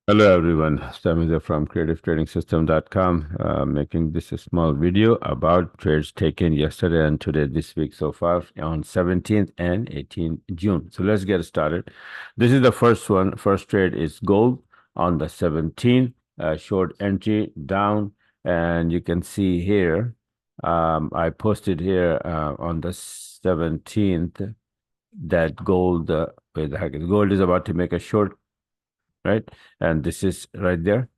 Hello everyone, Samir from creativetrading.system.com, making this a small video about trades taken yesterday and today this week so far on 17th and 18th June. So let's get started. This is the first one. First trade is gold on the 17th, short entry down, and you can see here, I posted here on the 17th that gold, where the heck is gold is about to make a short, right? And this is right there.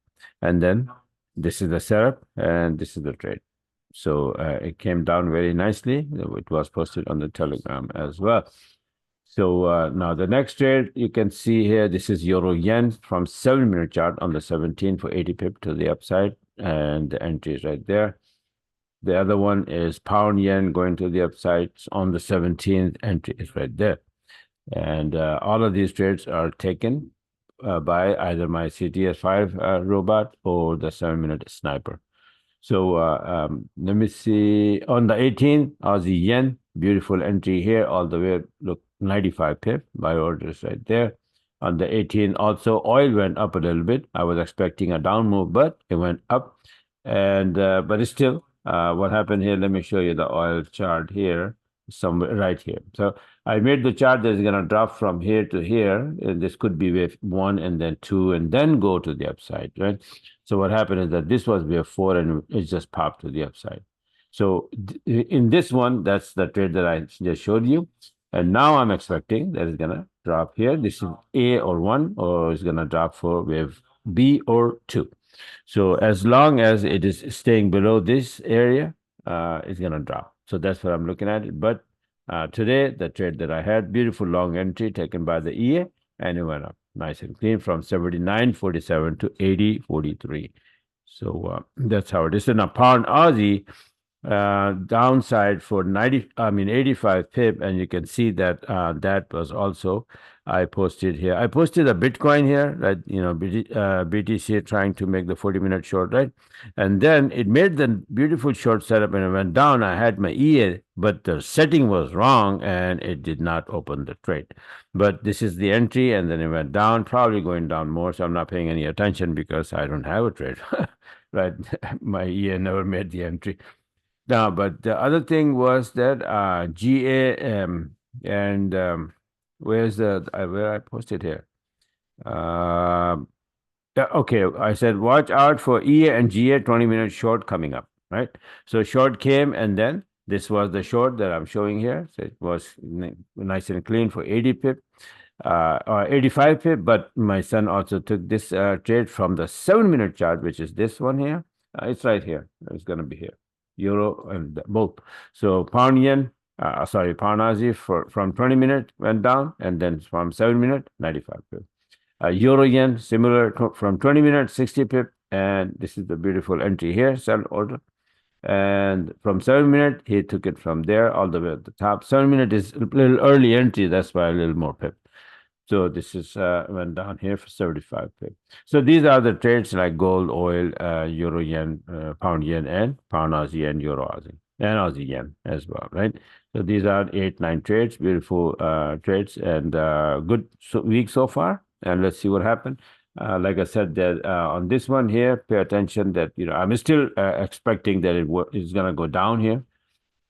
And then this is the setup and this is the trade. So it came down very nicely. It was posted on the Telegram as well. So now the next trade you can see here, this is Euro Yen from 7-minute chart on the 17th for 80 pip to the upside. And the entry is right there. The other one is Pound Yen going to the upside on the 17th. Entry is right there. And all of these trades are taken by either my CTS5 robot or the 7-minute sniper. So let me see. On the 18th, Aussie Yen, beautiful entry here, all the way, look, 95 pip. My order is right there. On the 18th, also, oil went up a little bit. I was expecting a down move, but it went up. And but it's still, what happened here, let me show you the oil chart here, somewhere right here. So I made the chart that is going to drop from here to here. And this could be wave 1 and then 2 and then go to the upside, right? So what happened is that this was wave 4 and it just popped to the upside. So in this one, that's the trade that I just showed you. And now I'm expecting that it's going to drop here. This is A or 1, or it's going to drop for wave B or 2. So as long as it is staying below this area, it's going to drop. So that's what I'm looking at it. But today, the trade that I had, beautiful long entry taken by the EA, and it went up nice and clean from 79.47 to 80.43. So that's how it is. And a pound Aussie downside for 85 pip, and you can see that that was also, I posted here. I posted a Bitcoin here, right? BTC trying to make the 40-minute short, right? And then it made the beautiful short setup and it went down. I had my EA, but the setting was wrong and it did not open the trade. But this is the entry, and then it went down, probably going down more. So I'm not paying any attention because I don't have a trade, right? My EA never made the entry. No, but the other thing was that GA and where's the where I posted here? Yeah, okay, I said watch out for EA and GA 20-minute short coming up, right? So short came, and then this was the short that I'm showing here. So it was nice and clean for 80 pip or 85 pip. But my son also took this trade from the 7-minute chart, which is this one here. It's right here. It's going to be here. Euro and both. So pound yen, pound Aussie from 20-minute went down, and then from 7-minute, 95 pip. Euro yen, similar from 20-minute, 60 pip, and this is the beautiful entry here, sell order. And from 7-minute, he took it from there all the way at the top. 7-minute is a little early entry, that's why a little more pip. So this is went down here for 75 pip. So these are the trades like gold, oil, euro yen, pound yen, and pound Aussie and euro Aussie, and Aussie yen as well, right? So these are 8-9 trades, beautiful trades, and good week so far. And let's see what happened. Like I said, that on this one here, pay attention that I'm still expecting that it is going to go down here.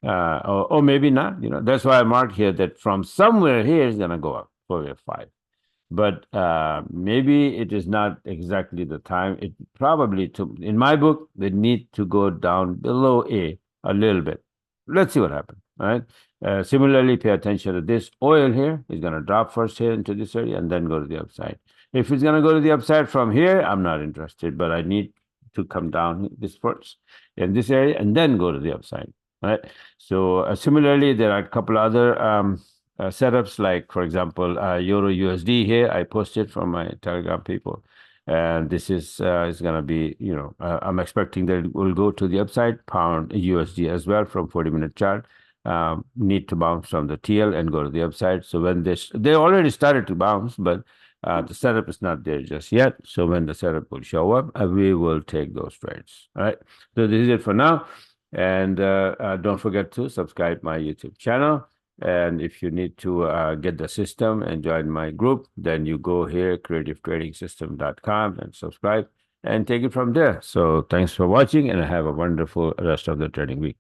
Or maybe not. That's why I marked here that from somewhere here is going to go up for wave 5. But maybe it is not exactly the time. It probably, in my book, they need to go down below A a little bit. Let's see what happens. All right. Similarly, pay attention to this oil here. Is going to drop first here into this area and then go to the upside. If it's going to go to the upside from here, I'm not interested, but I need to come down this first in this area and then go to the upside. All right. So similarly, there are a couple other setups, like, for example, Euro USD here. I posted from my Telegram people. And this is going to be, I'm expecting that it will go to the upside. Pound USD as well from 40-minute chart. Need to bounce from the TL and go to the upside. So when they already started to bounce, but the setup is not there just yet. So when the setup will show up, we will take those trades. All right. So this is it for now. And don't forget to subscribe my YouTube channel. And if you need to get the system and join my group, then you go here, creativetradingsystem.com, and subscribe and take it from there. So thanks for watching, and have a wonderful rest of the trading week.